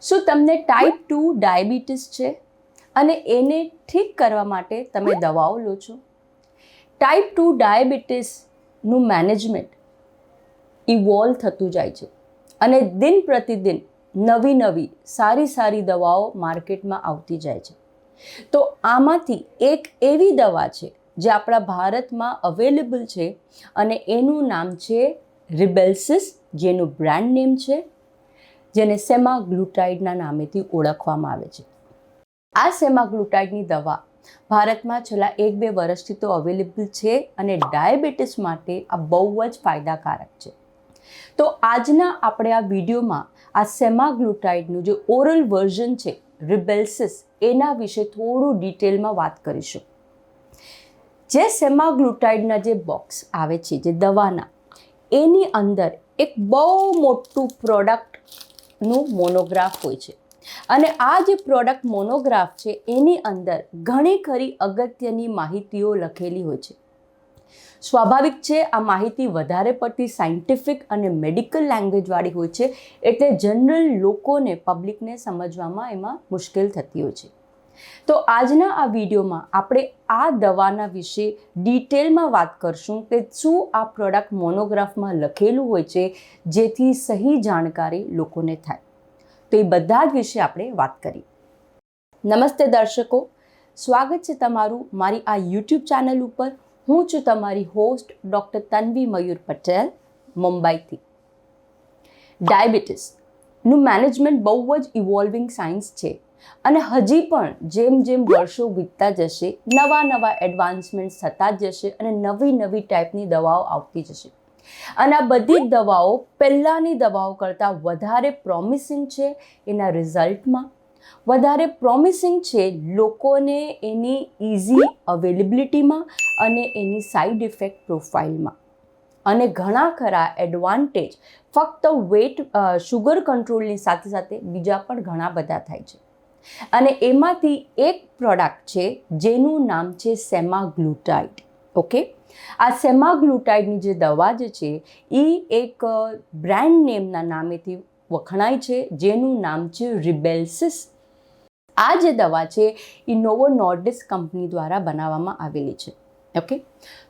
શું તમને type 2 diabetes છે અને એને ઠીક કરવા માટે તમે દવાઓ લો છો? ટાઈપ 2 ડાયાબિટીસનું મેનેજમેન્ટ ઇવોલ્વ થતું જાય છે અને દિન પ્રતિદિન નવી સારી દવાઓ માર્કેટમાં આવતી જાય છે. તો આમાંથી એક એવી દવા છે જે આપણા ભારતમાં અવેલેબલ છે અને એનું નામ છે રિબેલ્સિસ, જેનું બ્રાન્ડ નેમ છે, જેને સેમાગ્લુટાઇડના નામેથી ઓળખવામાં આવે છે. આ સેમાગ્લુટાઇડની દવા ભારતમાં છેલ્લા 1-2 વર્ષથી તો અવેલેબલ છે અને ડાયાબિટીસ માટે આ બહુ જ ફાયદાકારક છે. તો આજના આપણે આ વિડીયોમાં આ સેમાગ્લુટાઇડનું જે ઓરલ વર્ઝન છે રિબેલ્સિસ, એના વિશે થોડું ડિટેલમાં વાત કરીશું. જે સેમાગ્લુટાઇડના જે બોક્સ આવે છે જે દવાના, એની અંદર એક બહુ મોટું પ્રોડક્ટનું મોનોગ્રાફ હોય છે અને આ જે પ્રોડક્ટ મોનોગ્રાફ છે એની અંદર ઘણી ખરી અગત્યની માહિતીઓ લખેલી હોય છે. સ્વાભાવિક છે, આ માહિતી વધારે પડતી સાયન્ટિફિક અને મેડિકલ લેંગ્વેજવાળી હોય છે, એટલે જનરલ લોકોને, પબ્લિકને સમજવામાં એમાં મુશ્કેલ થતી હોય છે. તો આજના આ વિડીયોમાં આપણે આ દવાના વિશે ડિટેલમાં વાત કરશું કે શું આ પ્રોડક્ટ મોનોગ્રાફમાં લખેલું હોય છે જેથી સહી જાણકારી લોકોને થાય. તો એ બધા જ વિશે આપણે વાત કરીએ. નમસ્તે દર્શકો, સ્વાગત છે તમારું મારી આ યુટ્યુબ ચેનલ ઉપર. હું છું તમારી હોસ્ટ ડૉક્ટર તન્વી મયુર પટેલ, મુંબઈથી. ડાયાબિટીસનું મેનેજમેન્ટ બહુ જ ઇવોલ્વિંગ સાયન્સ છે અને હજી પણ જેમ વર્ષો વીતતા જશે નવા એડવાન્સમેન્ટ્સ થતા જ જશે અને નવી ટાઈપની દવાઓ આવતી જશે. અને આ બધી જ દવાઓ પહેલાંની દવાઓ કરતાં વધારે પ્રોમિસિંગ છે એના રિઝલ્ટમાં, વધારે પ્રોમિસિંગ છે લોકોને એની ઇઝી અવેલેબિલિટીમાં અને એની સાઇડ ઇફેક્ટ પ્રોફાઇલમાં. અને ઘણા ખરા એડવાન્ટેજ ફક્ત શુગર કંટ્રોલની સાથે બીજા પણ ઘણા બધા થાય છે. અને એમાંથી એક પ્રોડક્ટ છે જેનું નામ છે સેમાગ્લુટાઇડ. ઓકે, આ સેમાગ્લુટાઇડની જે દવા જે છે એ એક બ્રાન્ડ નેમના નામેથી વખણાય છે જેનું નામ છે રિબેલ્સિસ. આ જે દવા છે એ નોવો નોર્ડિસ્ક કંપની દ્વારા બનાવવામાં આવેલી છે. ઓકે,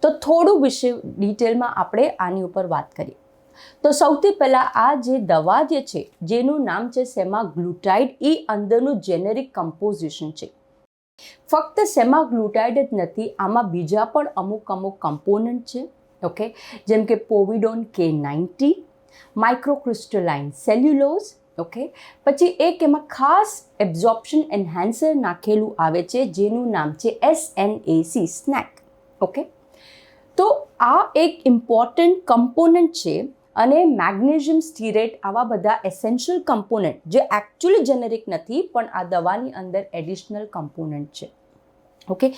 તો થોડું વિશે ડિટેલમાં આપણે આની ઉપર વાત કરીએ. તો સૌથી પહેલાં આ જે દવા જે છે જેનું નામ છે સેમાગ્લુટાઇડ, એ અંદરનું જેનેરિક કમ્પોઝિશન છે. ફક્ત સેમાગ્લુટાઇડ જ નથી, આમાં બીજા પણ અમુક કમ્પોનન્ટ છે. ઓકે, જેમ કે પોવિડોન K90, માઇક્રોક્રિસ્ટલાઇન સેલ્યુલોઝ. ઓકે, પછી એક એમાં ખાસ એબ્ઝોર્પ્શન એન્હાન્સર નાખેલું આવે છે જેનું નામ છે SNAC, સ્નેક. ઓકે, તો આ એક ઇમ્પોર્ટન્ટ કમ્પોનન્ટ છે અને મેગ્નેશિયમ સ્ટીરેટ, આવા બધા એસેન્શિયલ કમ્પોનન્ટ જે એકચ્યુઅલી જેનેરિક નથી પણ આ દવાની અંદર એડિશનલ કમ્પોનન્ટ છે. ઓકે,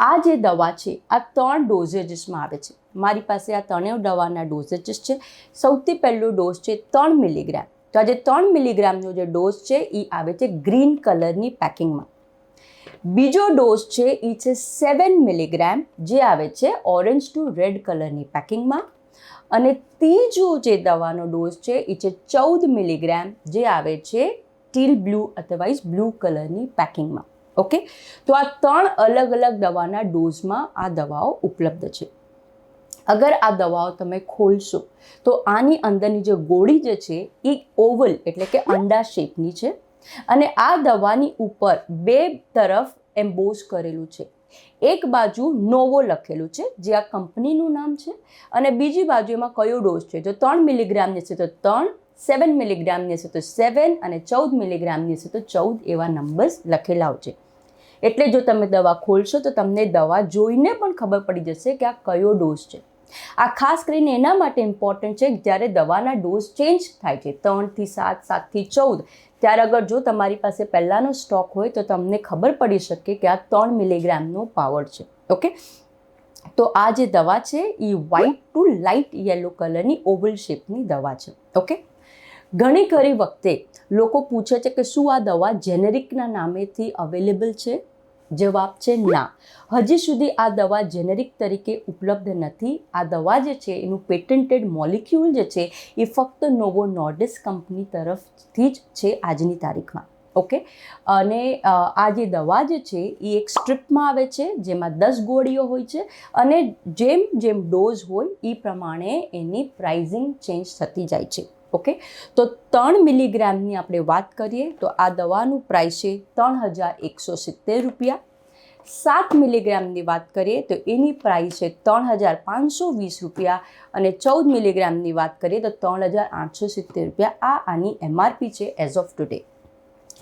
આ જે દવા છે આ 3 ડોઝેજીસમાં આવે છે. મારી પાસે આ 3 દવાના ડોઝેજીસ છે. સૌથી પહેલો ડોઝ છે 3 મિલીગ્રામ. તો આ જે 3 મિલીગ્રામનો જે ડોઝ છે એ આવે છે ગ્રીન કલરની પેકિંગમાં. બીજો ડોઝ છે એ છે 7 મિલીગ્રામ, જે આવે છે ઓરેન્જ ટુ રેડ કલરની પેકિંગમાં. અને ત્રીજો જે દવાનો ડોઝ છે એ છે 14 મિલીગ્રામ, જે આવે છે ટીલ બ્લુ અથવા બ્લુ કલરની પેકિંગમાં. ઓકે, તો આ 3 અલગ દવાના ડોઝમાં આ દવાઓ ઉપલબ્ધ છે. અગર આ દવાઓ તમે ખોલશો તો આની અંદરની જે ગોળી જે છે એ ઓવલ એટલે કે અંડા શેપની છે અને આ દવાની ઉપર 2 તરફ એમ્બોઝ કરેલું છે. એક બાજુ નોવો લખેલું છે જે આ કંપનીનું નામ છે અને બીજી બાજુ એમાં કયો ડોઝ છે. જો 3 મિલીગ્રામની છે તો 3, 7 મિલીગ્રામની છે તો 7 અને 14 મિલીગ્રામની છે તો 14, એવા નંબર્સ લખેલા હોય છે. એટલે જો તમે દવા ખોલશો તો તમને દવા જોઈને પણ ખબર પડી જશે કે આ કયો ડોઝ છે. આ ખાસ કરીને એના માટે ઇમ્પોર્ટન્ટ છે જ્યારે દવાના ડોઝ ચેન્જ થાય છે 3 થી 7, 7 થી 14, ત્યારે અગર જો તમારી પાસે પહેલાંનો સ્ટોક હોય તો તમને ખબર પડી શકે કે આ 3 મિલીગ્રામનો પાવર છે. ઓકે, તો આ જે દવા છે એ વ્હાઇટ ટુ લાઇટ યલો કલરની ઓવલ શેપની દવા છે. ઓકે, ઘણી ખરી વખતે લોકો પૂછે છે કે શું આ દવા જેનેરિકના નામેથી અવેલેબલ છે? જવાબ છે ના, હજી સુધી આ દવા જેનેરિક તરીકે ઉપલબ્ધ નથી. આ દવા જે છે એનું પેટન્ટેડ મોલિક્યુલ જે છે એ ફક્ત નોવો નોર્ડિસ્ક કંપની તરફથી જ છે આજની તારીખમાં. ઓકે, અને આ જે દવા જે છે એ એક સ્ટ્રીપમાં આવે છે, જેમાં 10 ગોળીઓ હોય છે, અને જેમ જેમ ડોઝ હોય એ પ્રમાણે એની પ્રાઇઝિંગ ચેન્જ થતી જાય છે. ઓકે, તો 3 મિલીગ્રામની આપણે વાત કરીએ તો આ દવાનું પ્રાઇસ છે 3,170 રૂપિયા. 7 મિલીગ્રામની વાત કરીએ તો એની પ્રાઇસ છે 3,520 રૂપિયા, અને 14 મિલીગ્રામની વાત કરીએ તો 3,870 રૂપિયા. આ આની MRP છે એઝ ઓફ ટુડે.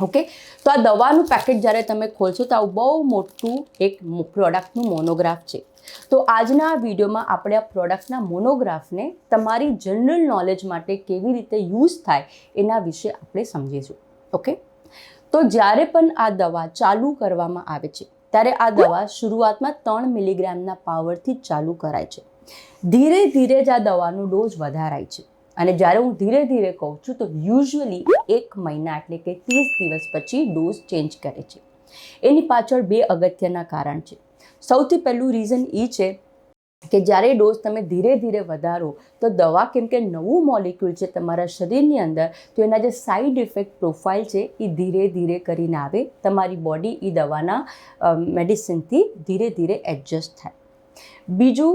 ઓકે, તો આ દવાનું પેકેટ જ્યારે તમે ખોલશો તો આવું બહુ મોટું એક પ્રોડક્ટનું મોનોગ્રાફ છે. તો આજના વિડીયોમાં આપણે આ પ્રોડક્ટના મોનોગ્રાફને તમારી જનરલ નોલેજ માટે કેવી રીતે યુઝ થાય એના વિશે આપણે સમજીશું. ઓકે, તો જ્યારે પણ આ દવા ચાલુ કરવામાં આવે છે ત્યારે આ દવા શરૂઆતમાં 3 મિલીગ્રામના પાવરથી જ ચાલુ કરાય છે. ધીરે ધીરે જ આ દવાનો ડોઝ વધારાય છે, અને જ્યારે હું ધીરે ધીરે કહું છું તો યુઝ્યુઅલી 1 મહિના એટલે કે 30 દિવસ પછી ડોઝ ચેન્જ કરે છે. એની પાછળ 2 અગત્યના કારણ છે. સૌથી પહેલું રીઝન એ છે કે જ્યારે ડોઝ તમે ધીરે ધીરે વધારો તો દવા, કેમ કે નવું મોલિક્યુલ છે તમારા શરીરની અંદર, તો એના જે સાઈડ ઇફેક્ટ પ્રોફાઇલ છે એ ધીરે ધીરે કરીને આવે. તમારી બોડી એ દવાના મેડિસિનથી ધીરે ધીરે એડજસ્ટ થાય. બીજું,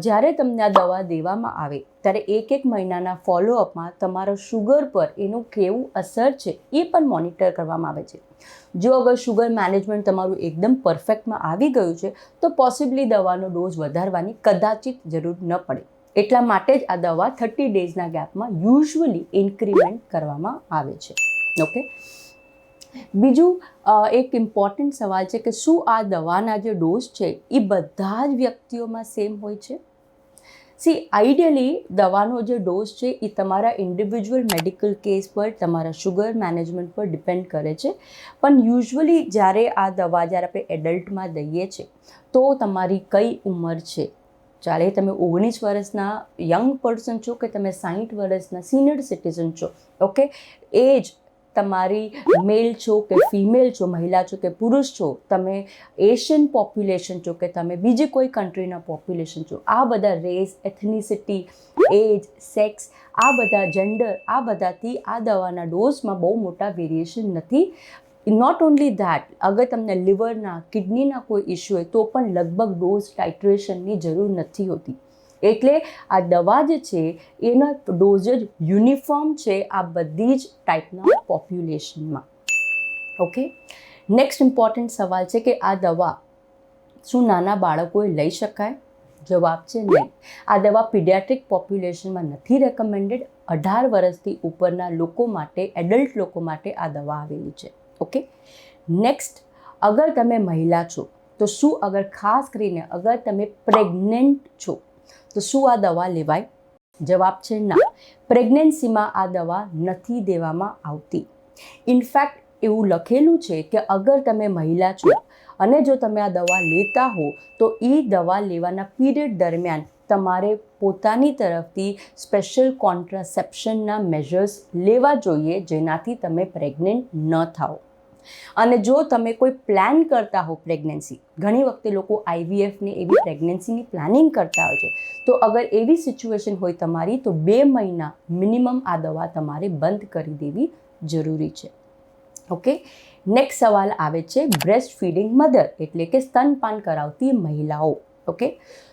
જ્યારે તમને આ દવા દેવામાં આવે ત્યારે 1 મહિનાના ફોલોઅપમાં તમારા શુગર પર એનું કેવું અસર છે એ પણ મોનિટર કરવામાં આવે છે. જો અગર શુગર મેનેજમેન્ટ તમારું એકદમ પરફેક્ટમાં આવી ગયું છે તો પોસિબલી દવાનો ડોઝ વધારવાની કદાચિત જરૂર ન પડે. એટલા માટે જ આ દવા 30 ડેઝના ગેપમાં યુઝ્યુઅલી ઇન્ક્રીમેન્ટ કરવામાં આવે છે. ઓકે, બીજું એક ઇમ્પોર્ટન્ટ સવાલ છે કે શું આ દવાના જે ડોઝ છે એ બધા જ વ્યક્તિઓમાં સેમ હોય છે? સી, આઈડિયલી દવાનો જે ડોઝ છે એ તમારા ઇન્ડિવિજ્યુઅલ મેડિકલ કેસ પર, તમારા શુગર મેનેજમેન્ટ પર ડિપેન્ડ કરે છે. પણ યુઝ્યુઅલી જ્યારે આ દવા જ્યારે આપણે એડલ્ટમાં દઈએ છીએ તો તમારી કઈ ઉંમર છે, ચાલે તમે 19 વર્ષના યંગ પર્સન છો કે તમે 60 વર્ષના સિનિયર સિટીઝન છો, ઓકે, એજ તમારી મેલ છો કે ફિમેલ છો, મહિલા છો કે પુરુષ છો, તમે એશિયન પોપ્યુલેશન છો કે તમે બીજી કોઈ કન્ટ્રીના પોપ્યુલેશન છો, આ બધા રેસ, એથનિસિટી, એજ, સેક્સ, આ બધા જેન્ડર, આ બધાથી આ દવાના ડોઝમાં બહુ મોટા વેરિએશન નથી. નોટ ઓનલી ધેટ, અગર તમને લિવરના, કિડનીના કોઈ ઇશ્યુ હોય તો પણ લગભગ ડોઝ ટાઇટ્રેશનની જરૂર નથી હોતી. એટલે આ દવા જે છે એના ડોઝેજ યુનિફોર્મ છે આ બધી જ ટાઈપના પોપ્યુલેશનમાં. ઓકે, નેક્સ્ટ ઇમ્પોર્ટન્ટ સવાલ છે કે આ દવા શું નાના બાળકોએ લઈ શકાય? જવાબ છે નહીં. આ દવા પીડિયાટ્રિક પોપ્યુલેશનમાં નથી રેકમેન્ડેડ. 18 વર્ષથી ઉપરના લોકો માટે, એડલ્ટ લોકો માટે આ દવા આવેલી છે. ઓકે, નેક્સ્ટ, અગર તમે મહિલા છો તો શું, અગર ખાસ કરીને અગર તમે પ્રેગ્નન્ટ છો તો શું આ દવા લેવાય? જવાબ છે ના. પ્રેગ્નન્સીમાં આ દવા નથી દેવામાં આવતી. ઇનફેક્ટ એવું લખેલું છે કે અગર તમે મહિલા છો અને જો તમે આ દવા લેતા હો તો એ દવા લેવાના પીરિયડ દરમિયાન તમારે પોતાની તરફથી સ્પેશિયલ કોન્ટ્રાસેપ્શનના મેઝર્સ લેવા જોઈએ, જેનાથી તમે પ્રેગ્નન્ટ ન થાઓ. અને જો તમે કોઈ પ્લાન કરતા હો પ્રેગ્નન્સી, ઘણી વખતે લોકો IVF ને એવી પ્રેગ્નન્સીની પ્લાનિંગ કરતા હોય છે, તો અગર એવી સિચ્યુએશન હોય તમારી તો 2 મહિના મિનિમમ આ દવા તમારે બંધ કરી દેવી જરૂરી છે. ઓકે, નેક્સ્ટ સવાલ આવે છે બ્રેસ્ટ ફીડિંગ મધર, એટલે કે સ્તનપાન કરાવતી મહિલાઓ. ઓકે,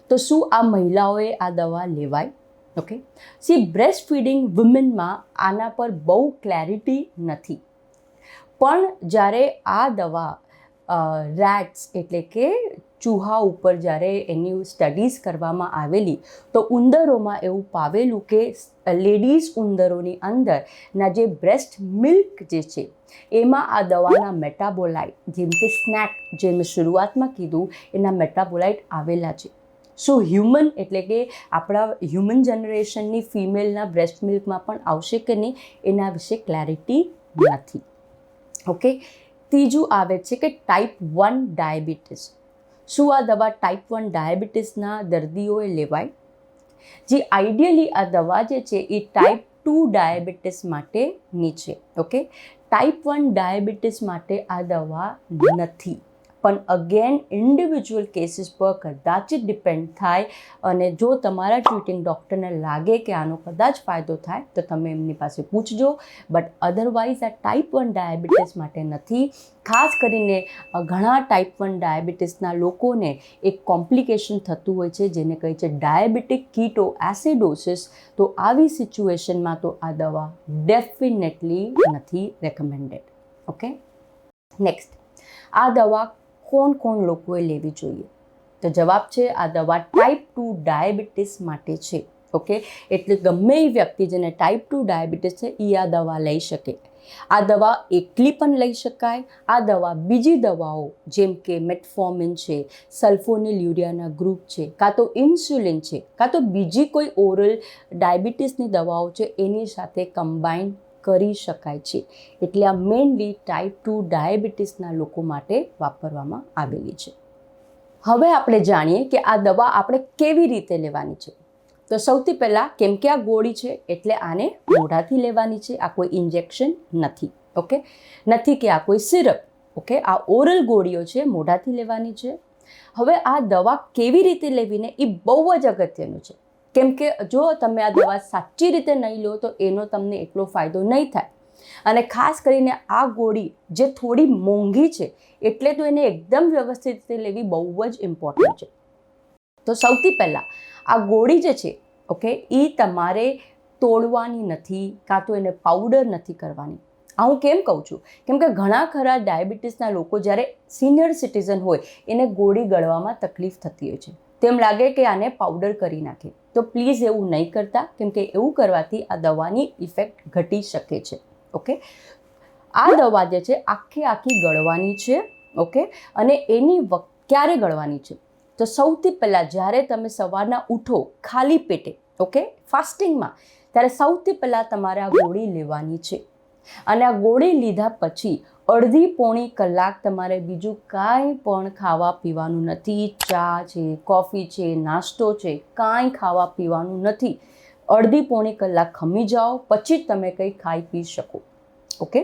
તો શું આ મહિલાઓએ આ દવા લેવાય? ઓકે, સી, બ્રેસ્ટ ફીડિંગ વુમેનમાં આના પર બહુ ક્લેરિટી નથી. પણ જ્યારે આ દવા રેટ્સ એટલે કે ચૂહા ઉપર જ્યારે એની સ્ટડીઝ કરવામાં આવેલી તો ઉંદરોમાં એવું પાવેલું કે લેડીઝ ઉંદરોની અંદરના જે બ્રેસ્ટ મિલ્ક જે છે એમાં આ દવાના મેટાબોલાઇટ, જેમ કે સ્નેક, જે મેં શરૂઆતમાં કીધું, એના મેટાબોલાઇટ આવેલા છે. શું હ્યુમન એટલે કે આપણા હ્યુમન જનરેશનની ફિમેલના બ્રેસ્ટ મિલ્કમાં પણ આવશે કે નહીં એના વિશે ક્લેરિટી નથી. ઓકે, ત્રીજું આવે છે કે ટાઈપ 1 ડાયાબિટીસ. શું આ દવા ટાઈપ 1 ડાયાબિટીસના દર્દીઓએ લેવાય? જે આઈડિયલી આ દવા જે છે એ ટાઈપ 2 ડાયાબિટીસ માટેની છે. ઓકે, ટાઈપ 1 ડાયાબિટીસ માટે આ દવા નથી. પણ અગેન ઇન્ડિવિજ્યુઅલ કેસીસ પર કદાચિત ડિપેન્ડ થાય, અને જો તમારા ટ્રીટિંગ ડૉક્ટરને લાગે કે આનો કદાચ ફાયદો થાય તો તમે એમની પાસે પૂછજો. બટ અધરવાઇઝ આ ટાઈપ 1 ડાયાબિટીસ માટે નથી. ખાસ કરીને ઘણા ટાઈપ 1 ડાયાબિટીસના લોકોને એક કોમ્પ્લિકેશન થતું હોય છે જેને કહે છે ડાયાબિટીક કીટો એસિડોસિસ. તો આવી સિચ્યુએશનમાં તો આ દવા ડેફિનેટલી નથી રેકમેન્ડેડ. ઓકે, નેક્સ્ટ, આ દવા કોણ લોકોએ લેવી જોઈએ? તો જવાબ છે આ દવા ટાઈપ 2 ડાયાબિટીસ માટે છે. ઓકે, એટલે ગમે એ વ્યક્તિ જેને ટાઈપ 2 ડાયાબિટીસ છે એ આ દવા લઈ શકે. આ દવા એકલી પણ લઈ શકાય. આ દવા બીજી દવાઓ જેમ કે મેટફોર્મિન છે, સલ્ફોનિલ્યુરિયાના ગ્રુપ છે, કાં તો ઇન્સ્યુલિન છે, કાં તો બીજી કોઈ ઓરલ ડાયાબિટીસની દવાઓ છે એની સાથે કમ્બાઈન કરી શકાય છે. એટલે આ મેઇનલી ટાઈપ 2 ડાયાબિટીસના લોકો માટે વાપરવામાં આવેલી છે. હવે આપણે જાણીએ કે આ દવા આપણે કેવી રીતે લેવાની છે. તો સૌથી પહેલાં, કેમ કે આ ગોળી છે એટલે આને મોઢાથી લેવાની છે. આ કોઈ ઇન્જેક્શન નથી. ઓકે, નથી કે આ કોઈ સિરપ. ઓકે, આ ઓરલ ગોળીઓ છે, મોઢાથી લેવાની છે. હવે આ દવા કેવી રીતે લેવીને એ બહુ જ અગત્યનું છે. કેમ કે જો તમે આ દવા સાચી રીતે નહીં લો તો એનો તમને એટલો ફાયદો નહીં થાય. અને ખાસ કરીને આ ગોળી જે થોડી મોંઘી છે એટલે તો એને એકદમ વ્યવસ્થિત રીતે લેવી બહુ જ ઇમ્પોર્ટન્ટ છે. તો સૌથી પહેલાં આ ગોળી જે છે, ઓકે, એ તમારે તોડવાની નથી, કાં તો એને પાવડર નથી કરવાની. આ હું કેમ કહું છું? કેમ કે ઘણા ખરા ડાયાબિટીસના લોકો જ્યારે સિનિયર સિટીઝન હોય એને ગોળી ગળવામાં તકલીફ થતી હોય છે. તેમ લાગે કે આને પાવડર કરી નાખે. તો પ્લીઝ એવું નહીં કરતા, કેમ કે એવું કરવાથી આ દવાની ઇફેક્ટ ઘટી શકે છે. ઓકે, આ દવા જે છે આખી ગળવાની છે. ઓકે, અને એની ક્યારે ગળવાની છે? તો સૌથી પહેલાં જ્યારે તમે સવારના ઉઠો ખાલી પેટે, ઓકે, ફાસ્ટિંગમાં, ત્યારે સૌથી પહેલાં તમારે આ ગોળી લેવાની છે. અને આ ગોળી લીધા પછી અડધી પોણી કલાક તમારે બીજું કાંઈ પણ ખાવા પીવાનું નથી. ચા છે, કોફી છે, નાસ્તો છે, કાંઈ ખાવા પીવાનું નથી. અડધી પોણી કલાક ખમી જાઓ પછી જ તમે કંઈ ખાઈ પી શકો. ઓકે,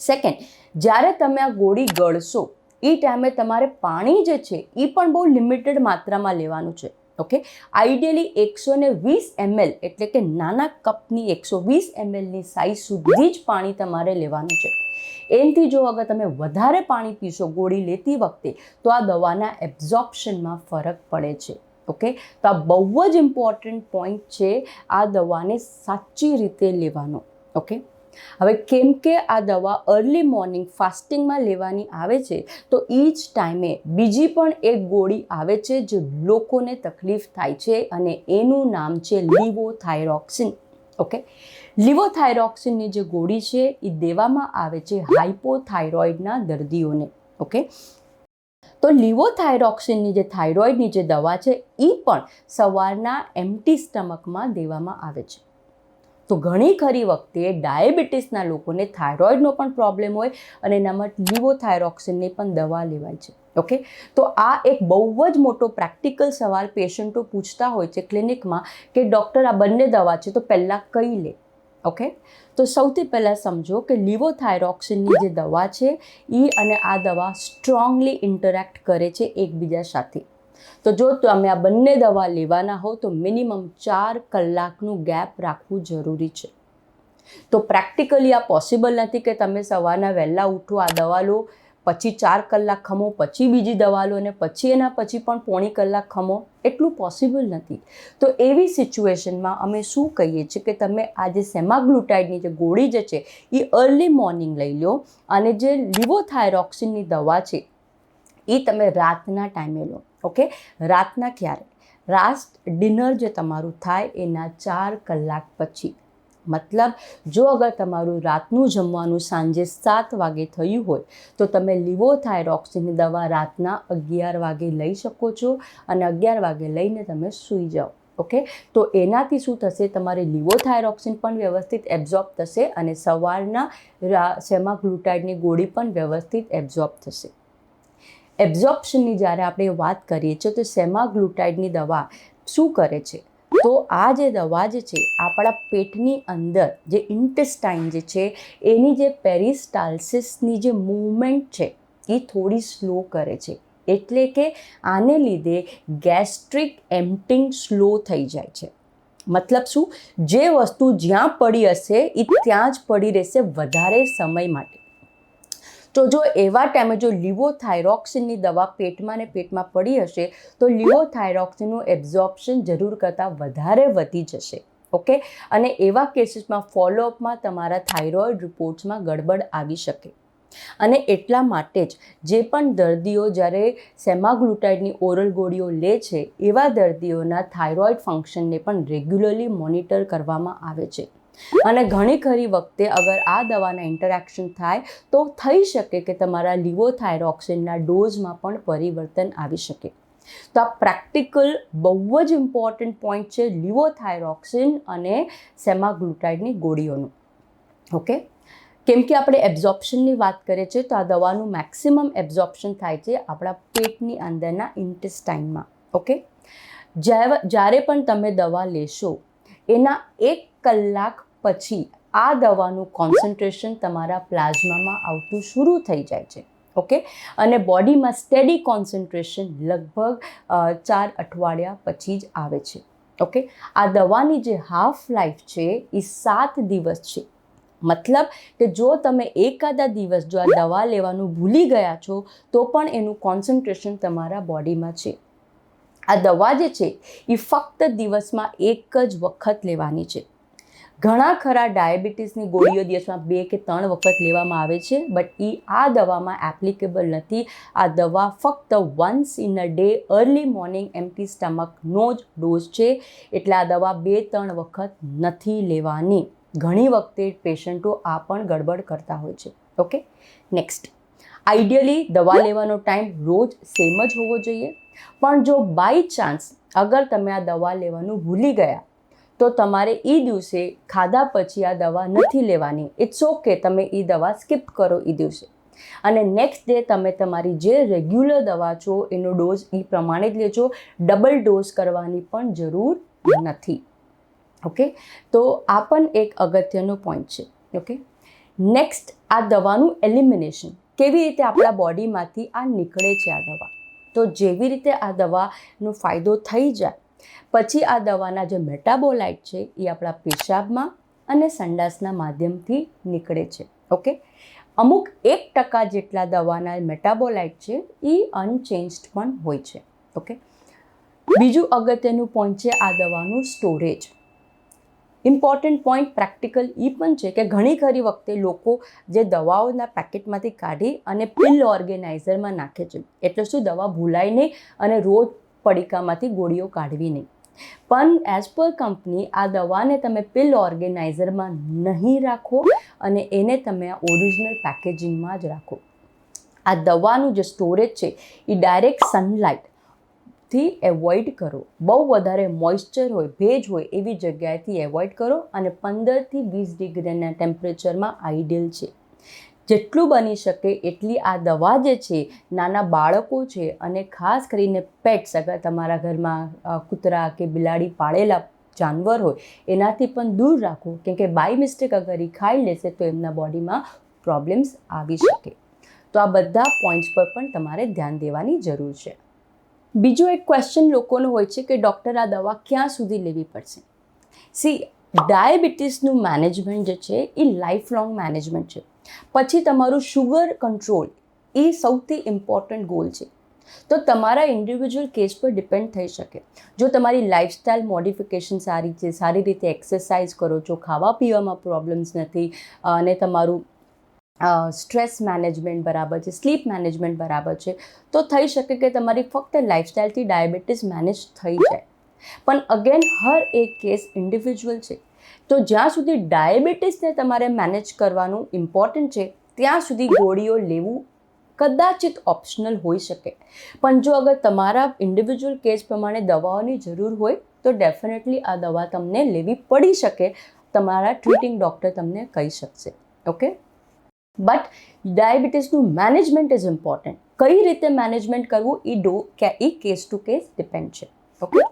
સેકન્ડ, જ્યારે તમે આ ગોળી ગળશો એ ટાઈમે તમારે પાણી જે છે એ પણ બહુ લિમિટેડ માત્રામાં લેવાનું છે. ઓકે, આઈડિયલી 120 ml એટલે કે નાના કપની 120 mlની સાઇઝ સુધી જ પાણી તમારે લેવાનું છે. એનાથી જો અગર તમે વધારે પાણી પીશો ગોળી લેતી વખતે તો આ દવાના એબ્ઝોર્પ્શનમાં ફરક પડે છે. ઓકે, તો આ બહુ જ ઇમ્પોર્ટન્ટ પોઈન્ટ છે આ દવાને સાચી રીતે લેવાનો. ઓકે, હવે કેમ કે આ દવા અર્લી મોર્નિંગ ફાસ્ટિંગમાં લેવાની આવે છે તો એ જ ટાઈમે બીજી પણ એક ગોળી આવે છે જે લોકોને તકલીફ થાય છે અને એનું નામ છે લિવોથાયરોક્સિન. ઓકે, લિવોથાયરોક્સિનની જે ગોળી છે એ દેવામાં આવે છે હાઇપોથાઇરોઇડના દર્દીઓને. ઓકે, તો લિવોથાયરોક્સિનની જે થાઇરોઇડની જે દવા છે એ પણ સવારના એમ્પ્ટી સ્ટમકમાં દેવામાં આવે છે. તો ઘણી ખરી વખતે ડાયાબિટીસના લોકોને થાઇરોઇડનો પણ પ્રોબ્લેમ હોય અને એનામાં લિવોથાયરોક્સિનની પણ દવા લેવાય છે. ઓકે, તો આ એક બહુ જ મોટો પ્રેક્ટિકલ સવાલ પેશન્ટો પૂછતા હોય છે ક્લિનિકમાં કે ડૉક્ટર આ બંને દવા છે તો પહેલાં કઈ લે? ઓકે, તો સૌથી પહેલાં સમજો કે લિવોથાયરોક્સિનની જે દવા છે એ અને આ દવા સ્ટ્રોંગલી ઇન્ટરેક્ટ કરે છે એકબીજા સાથે. તો જો તમે આ બંને દવા લેવાના હો તો મિનિમમ 4 કલાકનું ગેપ રાખવું જરૂરી છે. તો પ્રેક્ટિકલી આ પોસિબલ નથી કે તમે સવારના વહેલા ઉઠો, આ દવા લો, પછી 4 કલાક ખમો, પછી બીજી દવા લો અને પછી એના પછી પણ પોણી કલાક ખમો. એટલું પોસિબલ નથી. તો એવી સિચ્યુએશનમાં અમે શું કહીએ છીએ કે તમે આ જે સેમાગ્લુટાઇડની જે ગોળી જે છે એ અર્લી મોર્નિંગ લઈ લો અને જે લિવોથાયરોક્સિનની દવા છે એ તમે રાતના ટાઈમે લો. ઓકે, રાતના ક્યારે? રાત ડિનર જે તમારું થાય એના 4 કલાક પછી. મતલબ જો અગર તમારું રાતનું જમવાનું સાંજે 7 વાગે થયું હોય તો તમે લિવોથાયરોક્સિનની દવા રાતના 11 વાગે લઈ શકો છો અને 11 વાગે લઈને તમે સૂઈ જાઓ. ઓકે, તો એનાથી શું થશે? તમારે લિવોથાયરોક્સિન પણ વ્યવસ્થિત એબ્ઝોર્બ થશે અને સવારના સેમાગ્લુટાઇડની ગોળી પણ વ્યવસ્થિત એબ્ઝોર્બ થશે. એબ્ઝોર્પ્શનની જ્યારે આપણે વાત કરીએ છીએ તો સેમાગ્લુટાઇડની દવા શું કરે છે? તો આ જે દવા જે છે આપણા પેટની અંદર જે ઇન્ટેસ્ટાઇન જે છે એની જે પેરિસ્ટાલ્સિસની જે મૂવમેન્ટ છે, એ થોડી સ્લો કરે છે. એટલે કે આને લીધે ગેસ્ટ્રિક એમ્પટિંગ સ્લો થઈ જાય છે. મતલબ શું? જે વસ્તુ જ્યાં પડી હશે એ ત્યાં જ પડી રહેશે વધારે સમય માટે. તો જો એવા ટાઈમે જો લિવોથાયરોક્સિનની દવા પેટમાં ને પેટમાં પડી હશે તો લિવોથાયરોક્સિનનું એબ્ઝોર્પ્શન જરૂર કરતાં વધારે વધી જશે. ઓકે, અને એવા કેસીસમાં ફોલોઅપમાં તમારા થાઇરોઇડ રિપોર્ટ્સમાં ગડબડ આવી શકે. અને એટલા માટે જ જે પણ દર્દીઓ જ્યારે સેમાગ્લુટાઇડની ઓરલ ગોળીઓ લે છે એવા દર્દીઓના થાઇરોઇડ ફંક્શનને પણ રેગ્યુલરલી મોનિટર કરવામાં આવે છે. અને ઘણી ખરી વખતે અગર આ દવાના ઇન્ટરેક્શન થાય તો થઈ શકે કે તમારા લિવોથાયરોક્સિનના ડોઝમાં પણ પરિવર્તન આવી શકે. તો આ પ્રેક્ટિકલ બહુ જ ઇમ્પોર્ટન્ટ પોઈન્ટ છે લિવોથાયરોક્સિન અને સેમાગ્લુટાઇડની ગોળીઓનું. ઓકે, કેમ કે આપણે એબ્ઝોર્પ્શનની વાત કરીએ છીએ તો આ દવાનું મેક્સિમમ એબ્ઝોર્પ્શન થાય છે આપણા પેટની અંદરના ઇન્ટેસ્ટાઇનમાં. ઓકે, જ્યારે પણ તમે દવા લેશો એના 1 કલાક પછી આ દવાનું કોન્સન્ટ્રેશન તમારા પ્લાઝમામાં આવતું શરૂ થઈ જાય છે. ઓકે, અને બોડીમાં સ્ટેડી કોન્સન્ટ્રેશન લગભગ 4 અઠવાડિયા પછી જ આવે છે. ઓકે, આ દવાની જે હાફ લાઈફ છે એ 7 દિવસ છે. મતલબ કે જો તમે એકાદા દિવસ જો આ દવા લેવાનું ભૂલી ગયા છો તો પણ એનું કોન્સન્ટ્રેશન તમારા બોડીમાં છે. આ દવા જે છે એ ફક્ત દિવસમાં 1 જ વખત લેવાની છે. ઘણા ખરા ડાયાબિટીસની ગોળીઓ દિવસમાં 2 કે 3 વખત લેવામાં આવે છે, બટ આ દવામાં એપ્લિકેબલ નથી. આ દવા ફક્ત once in a day early morning empty સ્ટમકનો જ ડોઝ છે. એટલે આ દવા 2-3 વખત નથી લેવાની. ઘણી વખતે પેશન્ટો આ પણ ગડબડ કરતા હોય છે. ઓકે, નેક્સ્ટ, આઈડિયલી દવા લેવાનો ટાઈમ રોજ સેમ જ હોવો જોઈએ. પણ જો બાય ચાન્સ અગર તમે આ દવા લેવાનું ભૂલી ગયા તો તમારે એ દિવસે ખાધા પછી આ દવા નથી લેવાની. ઇટ્સ ઓકે, તમે એ દવા સ્કીપ કરો એ દિવસે, અને નેક્સ્ટ ડે તમે તમારી જે રેગ્યુલર દવા છો એનો ડોઝ એ પ્રમાણે જ લેજો. ડબલ ડોઝ કરવાની પણ જરૂર નથી. ઓકે, તો આ પણ એક અગત્યનો પોઈન્ટ છે. ઓકે, નેક્સ્ટ, આ દવાનું એલિમિનેશન કેવી રીતે આપણા બોડીમાંથી આ નીકળે છે આ દવા. તો જેવી રીતે આ દવાનો ફાયદો થઈ જાય પછી આ દવાના જે મેટાબોલાઇટ છે એ આપણા પેશાબમાં અને સંડાસના માધ્યમથી નીકળે છે. ઓકે, અમુક 1% જેટલા દવાના મેટાબોલાઇટ છે એ અનચેન્જડ પણ હોય છે. ઓકે, બીજું અગત્યનું પોઈન્ટ છે આ દવાનું સ્ટોરેજ. ઇમ્પોર્ટન્ટ પોઈન્ટ પ્રેક્ટિકલ એ પણ છે કે ઘણી ખરી વખતે લોકો જે દવાઓના પેકેટમાંથી કાઢી અને પિલ ઓર્ગેનાઇઝરમાં નાખે છે. એટલે શું? દવા ભૂલાય નહીં અને રોજ પડીકામાંથી ગોળીઓ કાઢવી નહીં. પણ એઝ પર કંપની આ દવાને તમે પિલ ઓર્ગેનાઇઝરમાં નહીં રાખો અને એને તમે આ ઓરિજિનલ પેકેજિંગમાં જ રાખો. આ દવાનું જે સ્ટોરેજ છે એ ડાયરેક્ટ સનલાઇટથી એવોઇડ કરો. બહુ વધારે મોઇશ્ચર હોય, ભેજ હોય એવી જગ્યાએથી એવોઇડ કરો અને 15 થી 20 ડિગ્રીના ટેમ્પરેચરમાં આઈડિયલ છે. જેટલું બની શકે એટલી આ દવા જે છે નાના બાળકો છે અને ખાસ કરીને પેટ્સ, અગર તમારા ઘરમાં કૂતરા કે બિલાડી પાળેલા જાનવર હોય એનાથી પણ દૂર રાખો, કેમ કે બાય મિસ્ટેક અગર એ ખાઈ લેશે તો એમના બોડીમાં પ્રોબ્લેમ્સ આવી શકે. તો આ બધા પોઈન્ટ્સ પર પણ તમારે ધ્યાન દેવાની જરૂર છે. બીજો એક ક્વેશ્ચન લોકોનો હોય છે કે ડૉક્ટર આ દવા ક્યાં સુધી લેવી પડશે? ડાયાબિટીસનું મેનેજમેન્ટ જે છે એ લાઈફ લોંગ મેનેજમેન્ટ છે. પછી તમારું શુગર કંટ્રોલ એ સૌથી ઇમ્પોર્ટન્ટ ગોલ છે. તો તમારા ઇન્ડિવિજ્યુઅલ કેસ પર ડિપેન્ડ થઈ શકે. જો તમારી લાઇફસ્ટાઇલ મોડિફિકેશન સારી છે, સારી રીતે એક્સરસાઇઝ કરો છો, ખાવા પીવામાં પ્રોબ્લેમ્સ નથી અને તમારું સ્ટ્રેસ મેનેજમેન્ટ બરાબર છે, સ્લીપ મેનેજમેન્ટ બરાબર છે, તો થઈ શકે કે તમારી ફક્ત લાઇફસ્ટાઇલથી ડાયાબિટીસ મેનેજ થઈ જાય. પણ અગેન હર એક કેસ ઇન્ડિવિજ્યુઅલ છે. તો જ્યાં સુધી ડાયાબિટીસને તમારે મેનેજ કરવાનું ઇમ્પોર્ટન્ટ છે ત્યાં સુધી ગોળીઓ લેવું કદાચિત ઓપ્શનલ હોઈ શકે. પણ જો અગર તમારા ઇન્ડિવિજ્યુઅલ કેસ પ્રમાણે દવાઓની જરૂર હોય તો ડેફિનેટલી આ દવા તમને લેવી પડી શકે. તમારા ટ્રીટિંગ ડૉક્ટર તમને કહી શકશે. ઓકે, બટ ડાયાબિટીસનું મેનેજમેન્ટ ઇઝ ઇમ્પોર્ટન્ટ. કઈ રીતે મેનેજમેન્ટ કરવું એ કેસ ટુ કેસ ડિપેન્ડ છે. ઓકે,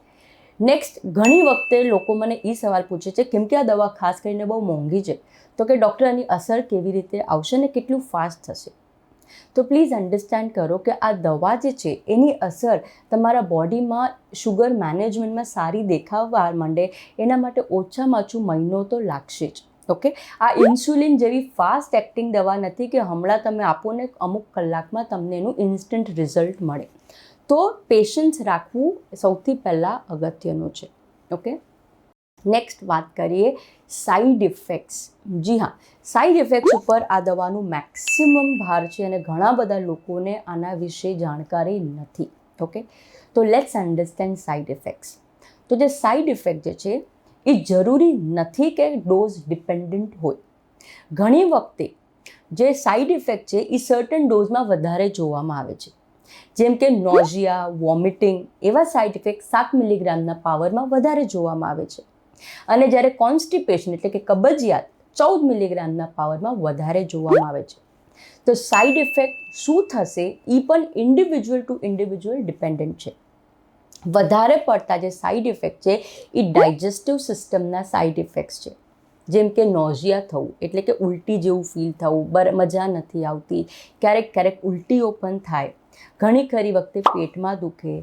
નેક્સ્ટ, ઘણી વખતે લોકો મને એ સવાલ પૂછે છે કેમ કે આ દવા ખાસ કરીને બહુ મોંઘી છે, તો કે ડૉક્ટર આની અસર કેવી રીતે આવશે ને કેટલું ફાસ્ટ થશે? તો પ્લીઝ અન્ડરસ્ટેન્ડ કરો કે આ દવા જે છે એની અસર તમારા બોડીમાં શુગર મેનેજમેન્ટમાં સારી દેખાવા માંડે એના માટે ઓછામાં ઓછું મહિનો તો લાગશે જ. ઓકે, આ ઇન્સ્યુલિન જેવી ફાસ્ટ એક્ટિંગ દવા નથી કે હમણાં તમે આપો ને અમુક કલાકમાં તમને એનું ઇન્સ્ટન્ટ રિઝલ્ટ મળે. તો પેશન્સ રાખવું સૌથી પહેલાં અગત્યનું છે. ઓકે, નેક્સ્ટ વાત કરીએ સાઈડ ઇફેક્ટ્સ. જી હા, સાઈડ ઇફેક્ટ્સ ઉપર આ દવાનું મેક્સિમમ ભાર છે અને ઘણા બધા લોકોને આના વિશે જાણકારી નથી. ઓકે, તો લેટ્સ અન્ડરસ્ટેન્ડ સાઈડ ઇફેક્ટ્સ. તો જે સાઈડ ઇફેક્ટ જે છે એ જરૂરી નથી કે ડોઝ ડિપેન્ડન્ટ હોય. ઘણી વખતે જે સાઈડ ઇફેક્ટ છે એ સર્ટન ડોઝમાં વધારે જોવામાં આવે છે, જેમ કે નોઝિયા, વોમિટિંગ એવા સાઈડ ઇફેક્ટ 7 મિલીગ્રામના પાવરમાં વધારે જોવામાં આવે છે. અને જ્યારે કોન્સ્ટિપેશન એટલે કે કબજિયાત 14 મિલીગ્રામના પાવરમાં વધારે જોવામાં આવે છે. તો સાઈડ ઇફેક્ટ શું થશે એ પણ ઇન્ડિવિજ્યુઅલ ટુ ઇન્ડિવિજ્યુઅલ ડિપેન્ડન્ટ છે. વધારે પડતા જે સાઈડ ઇફેક્ટ છે એ ડાયજેસ્ટિવ સિસ્ટમના સાઈડ ઇફેક્ટ્સ છે, જેમ કે નોઝિયા થવું એટલે કે ઉલટી જેવું ફીલ થવું, મજા નથી આવતી, ક્યારેક ક્યારેક ઉલટીઓ પણ થાય, ઘણી ખરી વખતે પેટમાં દુખે,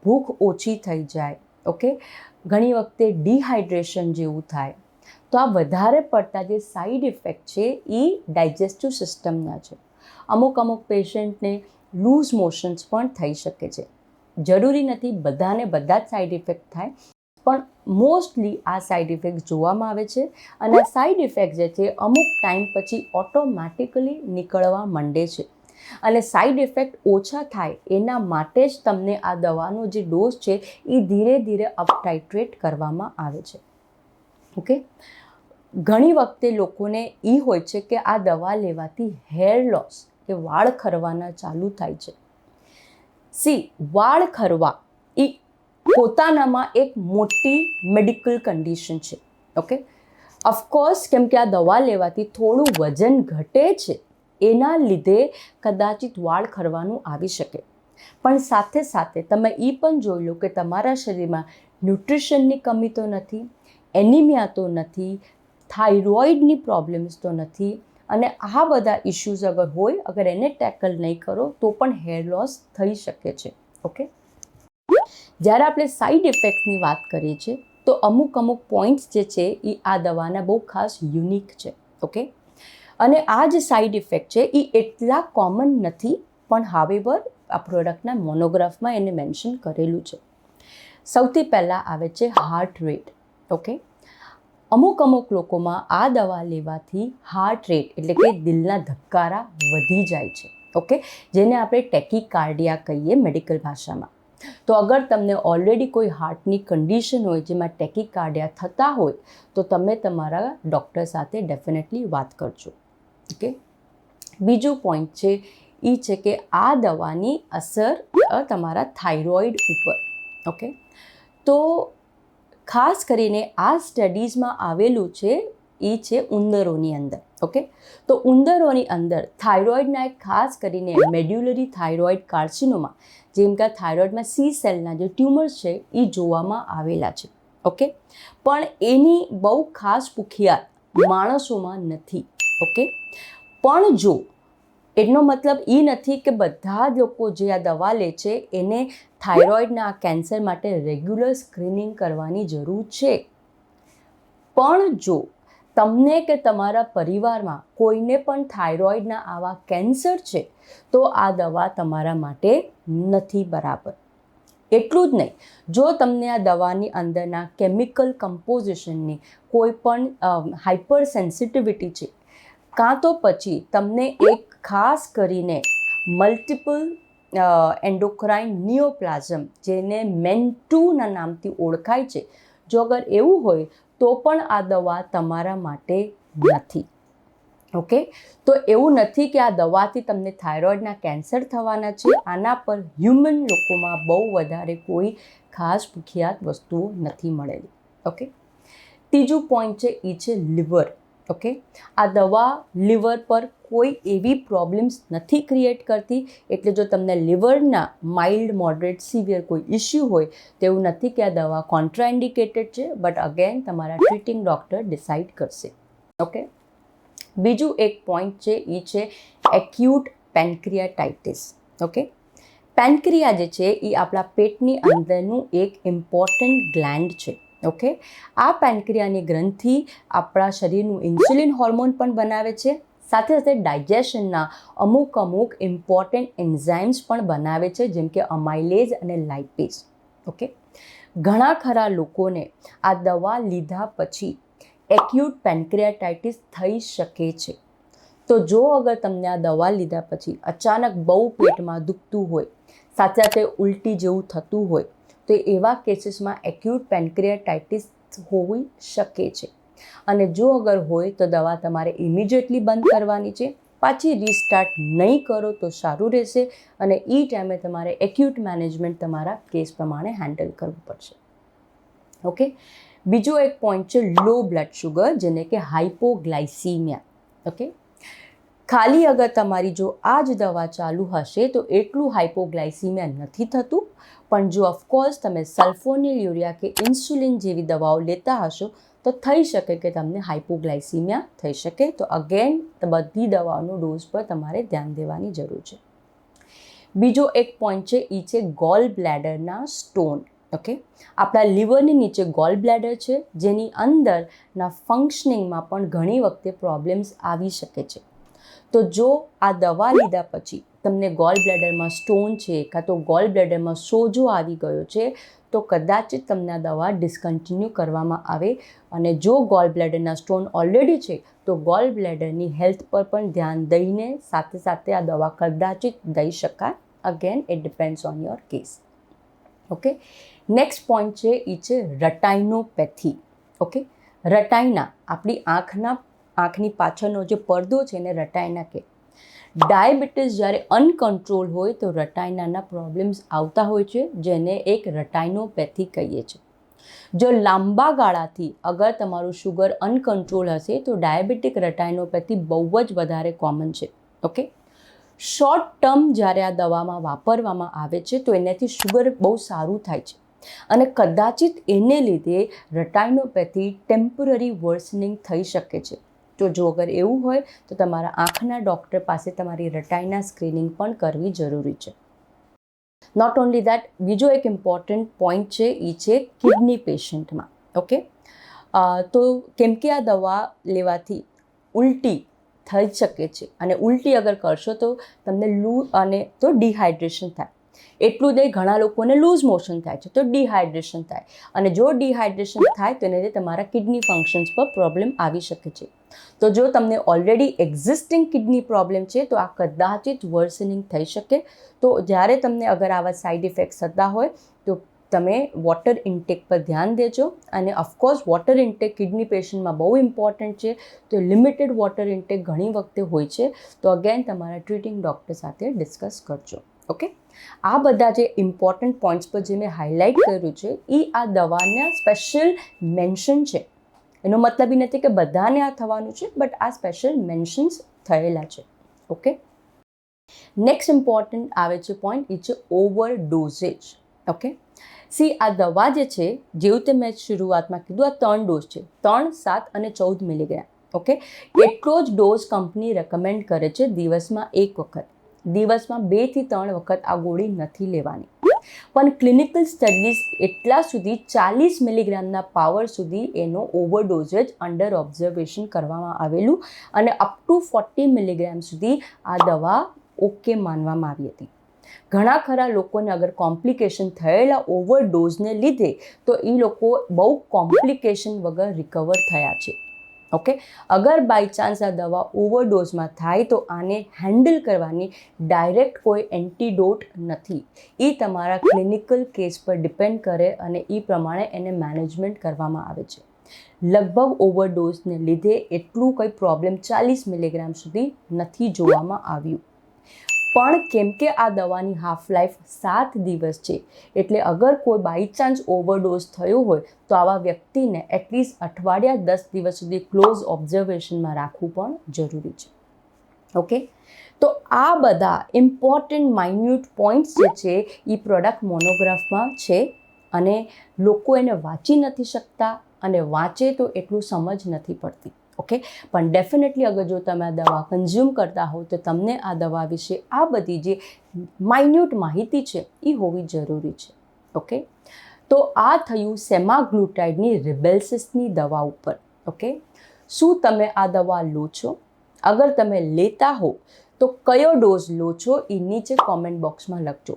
ભૂખ ઓછી થઈ જાય. ઓકે, ઘણી વખતે ડિહાઇડ્રેશન જેવું થાય. તો આ વધારે પડતા જે સાઈડ ઇફેક્ટ છે એ ડાયજેસ્ટિવ સિસ્ટમના છે. અમુક પેશન્ટને લૂઝ મોશન્સ પણ થઈ શકે છે. જરૂરી નથી બધાને બધા જ સાઈડ ઇફેક્ટ થાય, પણ મોસ્ટલી આ સાઈડ ઇફેક્ટ જોવામાં આવે છે. અને આ સાઈડ ઇફેક્ટ જે છે અમુક ટાઈમ પછી ઓટોમેટિકલી નીકળવા માંડે છે. અને સાઈડ ઇફેક્ટ ઓછા થાય એના માટે જ તમને આ દવાનો જે ડોઝ છે એ ધીરે ધીરે અપટાઇટ્રેટ કરવામાં આવે છે. ઓકે, ઘણી વખતે લોકોને એ હોય છે કે આ દવા લેવાથી હેર લોસ કે વાળ ખરવાના ચાલુ થાય છે. વાળ ખરવા એ પોતાનામાં એક મોટી મેડિકલ કન્ડિશન છે. ઓકે, ઓફકોર્સ કેમ કે આ દવા લેવાથી થોડું વજન ઘટે છે એના લીધે કદાચિત વાળ ખરવાનું આવી શકે. પણ સાથે સાથે તમે એ પણ જોઈ લો કે તમારા શરીરમાં ન્યુટ્રિશનની કમી તો નથી, એનિમિયા તો નથી, થાઇરોઇડની પ્રોબ્લેમ્સ તો નથી. અને આ બધા ઇશ્યુઝ અગર એને ટેકલ નહીં કરો તો પણ હેર લોસ થઈ શકે છે. ઓકે, જ્યારે આપણે સાઈડ ઇફેક્ટ્સની વાત કરીએ છીએ તો અમુક પોઈન્ટ્સ જે છે એ આ દવાના બહુ ખાસ યુનિક છે. ઓકે, અને આ જે સાઈડ ઇફેક્ટ છે એ એટલા કોમન નથી, પણ હાવેવર આ પ્રોડક્ટના મોનોગ્રાફમાં એને મેન્શન કરેલું છે. સૌથી પહેલાં આવે છે હાર્ટ રેટ. ઓકે, અમુક લોકોમાં આ દવા લેવાથી હાર્ટ રેટ એટલે કે દિલના ધબકારા વધી જાય છે. ઓકે, જેને આપણે ટેકીકાર્ડિયા કહીએ મેડિકલ ભાષામાં. તો અગર તમને ઓલરેડી કોઈ હાર્ટની કન્ડિશન હોય જેમાં ટેકીકાર્ડિયા થતા હોય તો તમે તમારા ડૉક્ટર સાથે ડેફિનેટલી વાત કરજો. ઓકે, બીજું પોઈન્ટ છે એ છે કે આ દવાની અસર તમારા થાઇરોઇડ ઉપર. ઓકે, તો ખાસ કરીને આ સ્ટડીઝમાં આવેલું છે એ છે ઉંદરોની અંદર. ઓકે, તો ઉંદરોની અંદર થાઇરોઇડના એક ખાસ કરીને મેડ્યુલરી થાઇરોઇડ કાર્સિનોમા, જેમ કે થાઇરોઇડમાં સી સેલના જે ટ્યુમર્સ છે એ જોવામાં આવેલા છે. ઓકે, પણ એની બહુ ખાસ પુખિયાત માણસોમાં નથી. ઓકે, પણ જો એનો મતલબ એ નથી કે બધા જ લોકો જે આ દવા લે છે એને થાઇરોઇડના આ કેન્સર માટે રેગ્યુલર સ્ક્રીનિંગ કરવાની જરૂર છે. પણ જો તમને કે તમારા પરિવારમાં કોઈને પણ થાઇરોઇડના આવા કેન્સર છે તો આ દવા તમારા માટે નથી બરાબર. એટલું જ નહીં, જો તમને આ દવાની અંદરના કેમિકલ કમ્પોઝિશનની કોઈ પણ હાઇપર સેન્સિટિવિટી છે, કાં તો પછી તમને એક ખાસ કરીને મલ્ટિપલ એન્ડોક્રાઇન નિયોપ્લાઝમ જેને MEN2ના નામથી ઓળખાય છે, જો અગર એવું હોય તો પણ આ દવા તમારા માટે નથી. ઓકે, તો એવું નથી કે આ દવાથી તમને થાઇરોઇડના કેન્સર થવાના છે. આના પર હ્યુમન લોકોમાં બહુ વધારે કોઈ ખાસ પુખિયાત વસ્તુઓ નથી મળેલી. ઓકે, ત્રીજું પોઈન્ટ છે એ છે લીવર. ઓકે, આ દવા લીવર પર કોઈ એવી પ્રોબ્લેમ્સ નથી ક્રિએટ કરતી. એટલે જો તમને લીવરના માઇલ્ડ, મોડરેટ, સિવિયર કોઈ ઇશ્યુ હોય તો એવું નથી કે આ દવા કોન્ટ્રાઇન્ડિકેટેડ છે, બટ અગેન તમારા ટ્રીટિંગ ડૉક્ટર ડિસાઇડ કરશે. ઓકે, બીજું એક પોઈન્ટ છે એ છે એક્યુટ પેન્ક્રિયાટાઇટિસ. ઓકે, પેન્ક્રિયા જે છે એ આપણા પેટની અંદરનું એક ઇમ્પોર્ટન્ટ ગ્લેન્ડ છે. ઓકે, આ પેન્ક્રિયાની ગ્રંથિ આપણા શરીરનું ઇન્સ્યુલિન હોર્મોન પણ બનાવે છે, સાથે સાથે ડાયજેશનના અમુક ઇમ્પોર્ટન્ટ એન્ઝાઇમ્સ પણ બનાવે છે, જેમ કે અમાઇલેઝ અને લાઇપેઝ. ઓકે, ઘણા ખરા લોકોને આ દવા લીધા પછી એક્યુટ પેન્ક્રિયાટાઇટિસ થઈ શકે છે. તો જો અગર તમને આ દવા લીધા પછી અચાનક બહુ પેટમાં દુખતું હોય, સાથે સાથે ઉલટી જેવું થતું હોય, તો એવા કેસીસમાં એક્યુટ પેન્ક્રિયાટાઇટિસ હોઈ શકે છે. અને જો અગર હોય તો દવા તમારે ઇમિડિયેટલી બંધ કરવાની છે. પાછી રિસ્ટાર્ટ નહીં કરો તો સારું રહેશે, અને એ ટાઈમે તમારે એક્યુટ મેનેજમેન્ટ તમારા કેસ પ્રમાણે હેન્ડલ કરવું પડશે. ઓકે, બીજો એક પોઈન્ટ છે લો બ્લડ શુગર, જેને કે હાઇપોગ્લાયસીમિયા. ઓકે, ખાલી અગર તમારી જો આ જ દવા ચાલુ હશે તો એટલું હાઇપોગ્લાયસીમિયા નથી થતું, પણ જો ઓફકોર્સ તમે સલ્ફોનિલ કે ઇન્સ્યુલિન જેવી દવાઓ લેતા હશો તો થઈ શકે કે તમને હાઇપોગ્લાયસીમિયા થઈ શકે. તો અગેન બધી દવાઓનો ડોઝ પર તમારે ધ્યાન દેવાની જરૂર છે. બીજો એક પોઈન્ટ છે એ છે ગોલ બ્લેડરના સ્ટોન. ઓકે, આપણા લીવરની નીચે ગોલ બ્લેડર છે, જેની અંદરના ફંક્શનિંગમાં પણ ઘણી વખતે પ્રોબ્લેમ્સ આવી શકે છે. તો જો આ દવા લીધા પછી તમને ગોલ બ્લેડરમાં સ્ટોન છે કાં તો ગોલ બ્લેડરમાં સોજો આવી ગયો છે, તો કદાચ તમને આ દવા ડિસ્કન્ટિન્યુ કરવામાં આવે. અને જો ગોલ બ્લેડરના સ્ટોન ઓલરેડી છે તો ગોલ બ્લેડરની હેલ્થ પર પણ ધ્યાન દઈને સાથે સાથે આ દવા કદાચિત દઈ શકાય. Again it depends on your case. Okay, next point છે એ છે રટાઇનોપેથી. ઓકે, રટાઇના આપણી આંખની પાછળનો જે પડદો છે એને રટાઇના કહે. ડાયાબિટીસ જ્યારે અનકન્ટ્રોલ હોય તો રટાઇનાના પ્રોબ્લેમ્સ આવતા હોય છે, જેને એક રટાઇનોપેથી કહીએ છીએ. જો લાંબા ગાળાથી અગર તમારું શુગર અનકન્ટ્રોલ હશે તો ડાયાબિટીક રટાઇનોપેથી બહુ જ વધારે કોમન છે. ઓકે, શોર્ટ ટર્મ જ્યારે આ દવામાં વાપરવામાં આવે છે તો એનાથી શુગર બહુ સારું થાય છે, અને કદાચિત એને લીધે રટાઇનોપેથી ટેમ્પરરી વર્સનિંગ થઈ શકે છે. તો જો અગર એવું હોય તો તમારા આંખના ડૉક્ટર પાસે તમારી રટાઇના સ્ક્રીનિંગ પણ કરવી જરૂરી છે. નોટ ઓન્લી દેટ, બીજો એક ઇમ્પોર્ટન્ટ પોઈન્ટ છે એ છે કિડની પેશન્ટમાં. ઓકે, તો કેમ કે આ દવા લેવાથી ઉલટી થઈ શકે છે, અને ઉલટી અગર કરશો તો તમને તો ડિહાઇડ્રેશન થાય. એટલું જ ઘણા લોકોને લૂઝ મોશન થાય છે, તો ડિહાઇડ્રેશન થાય, અને જો ડિહાઇડ્રેશન થાય તો એને લીધે તમારા કિડની ફંક્શન્સ પર પ્રોબ્લેમ આવી શકે છે. તો જો તમને ઓલરેડી એક્ઝિસ્ટિંગ કિડની પ્રોબ્લેમ છે તો આ કદાચિત વર્સનિંગ થઈ શકે. તો જ્યારે તમને અગર આવા સાઇડ ઇફેક્ટ્સ થતા હોય તો તમે વોટર ઇન્ટેક પર ધ્યાન દેજો. અને ઓફકોર્સ વોટર ઇન્ટેક કિડની પેશન્ટમાં બહુ ઇમ્પોર્ટન્ટ છે, તો લિમિટેડ વોટર ઇન્ટેક ઘણી વખતે હોય છે. તો અગેન તમારા ટ્રીટિંગ ડૉક્ટર સાથે ડિસ્કસ કરજો. ઓકે, આ બધા જે ઇમ્પોર્ટન્ટ પોઈન્ટ્સ પર જે મેં હાઇલાઇટ કર્યું છે એ આ દવાના સ્પેશિયલ મેન્શન છે. એનો મતલબ એ નથી કે બધાને આ થવાનું છે, બટ આ સ્પેશિયલ મેન્શન્સ થયેલા છે. ઓકે, નેક્સ્ટ ઇમ્પોર્ટન્ટ આવે છે પોઈન્ટ એ છે ઓવરડોઝેજ. ઓકે, આ દવા જે છે, જેવું તે મેં શરૂઆતમાં કીધું, આ 3 ડોઝ છે, 3, 7 અને 14 મિલીગ્રામ. ઓકે, એટલો જ ડોઝ કંપની રેકમેન્ડ કરે છે દિવસમાં 1 વખત. દિવસમાં 2 થી 3 વખત આ ગોળી નથી લેવાની. પણ ક્લિનિકલ સ્ટડીઝ એટલા સુધી 40 મિલીગ્રામના પાવર સુધી એનો ઓવરડોઝેજ અંડર ઓબ્ઝર્વેશન કરવામાં આવેલું, અને અપ ટુ 40 મિલીગ્રામ સુધી આ દવા ઓકે માનવામાં આવી હતી. ઘણા ખરા લોકોને અગર કોમ્પ્લિકેશન થયેલા ઓવરડોઝને લીધે તો એ લોકો બહુ કોમ્પ્લિકેશન વગર રિકવર થયા છે. ઓકે, અગર બાય ચાન્સ આ દવા ઓવરડોઝમાં થાય તો આને હેન્ડલ કરવાની ડાયરેક્ટ કોઈ એન્ટીડોટ નથી. એ તમારા ક્લિનિકલ કેસ પર ડિપેન્ડ કરે અને એ પ્રમાણે એને મેનેજમેન્ટ કરવામાં આવે છે. લગભગ ઓવરડોઝને લીધે એટલું કંઈ પ્રોબ્લેમ 40 મિલીગ્રામ સુધી નથી જોવામાં આવ્યું. પણ કેમ કે આ દવાની હાફ લાઈફ 7 દિવસ છે, એટલે અગર કોઈ બાય ચાન્સ ઓવરડોઝ થયો હોય તો આવા વ્યક્તિને એટલીસ્ટ અઠવાડિયા 10 દિવસ સુધી ક્લોઝ ઓબ્ઝર્વેશનમાં રાખવું પણ જરૂરી છે. ઓકે, તો આ બધા ઇમ્પોર્ટન્ટ માઇન્યુટ પોઈન્ટ્સ જે છે એ પ્રોડક્ટ મોનોગ્રાફમાં છે, અને લોકો એને વાંચી નથી શકતા, અને વાંચે તો એટલું સમજ નથી પડતી. ઓકે, પણ ડેફિનેટલી અગર જો તમે આ દવા કન્ઝ્યુમ કરતા હો તો તમને આ દવા વિશે આ બધી જે માઇન્યુટ માહિતી છે એ હોવી જરૂરી છે. ઓકે, તો આ થયું સેમાગ્લુટાઇડની રિબેલ્સિસની દવા ઉપર. ઓકે, શું તમે આ દવા લો છો? અગર તમે લેતા હો તો કયો ડોઝ લો છો એ નીચે કોમેન્ટ બોક્સમાં લખજો.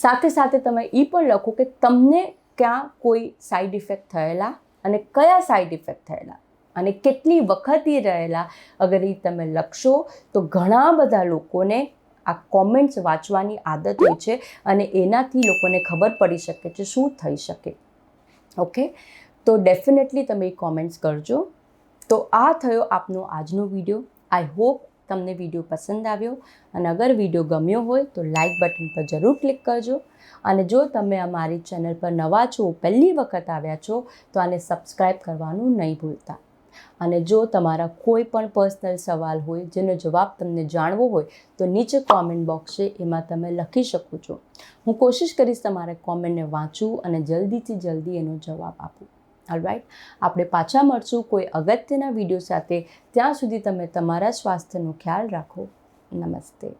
સાથે સાથે તમે એ પણ લખો કે તમને ક્યાં કોઈ સાઈડ ઇફેક્ટ થયેલા અને કયા સાઈડ ઇફેક્ટ થયેલા અને કેટલી વખત એ રહેલા. અગર એ તમે લખશો તો ઘણા બધા લોકોને આ કોમેન્ટ્સ વાંચવાની આદત હોય છે અને એનાથી લોકોને ખબર પડી શકે છે શું થઈ શકે. ઓકે, તો ડેફિનેટલી તમે એ કોમેન્ટ્સ કરજો. તો આ થયો આપનો આજનો વિડીયો. આઈ હોપ તમને વિડીયો પસંદ આવ્યો અને અગર વિડીયો ગમ્યો હોય તો લાઇક બટન પર જરૂર ક્લિક કરજો. અને જો તમે અમારી ચેનલ પર નવા છો, પહેલી વખત આવ્યા છો, તો આને સબસ્ક્રાઈબ કરવાનું નહીં ભૂલતા. અને જો તમારા કોઈ પણ પર્સનલ સવાલ હોય જેનો જવાબ તમને જાણવો હોય તો નીચે કોમેન્ટ બોક્સ છે એમાં તમે લખી શકો છો. હું કોશિશ કરીશ તમારા કોમેન્ટને વાંચું અને જલ્દીથી જલ્દી એનો જવાબ આપું. ઓલરાઈટ, આપણે પાછા મળશું કોઈ અગત્યના વિડીયો સાથે. ત્યાં સુધી તમે તમારા સ્વાસ્થ્યનો ખ્યાલ રાખો. નમસ્તે.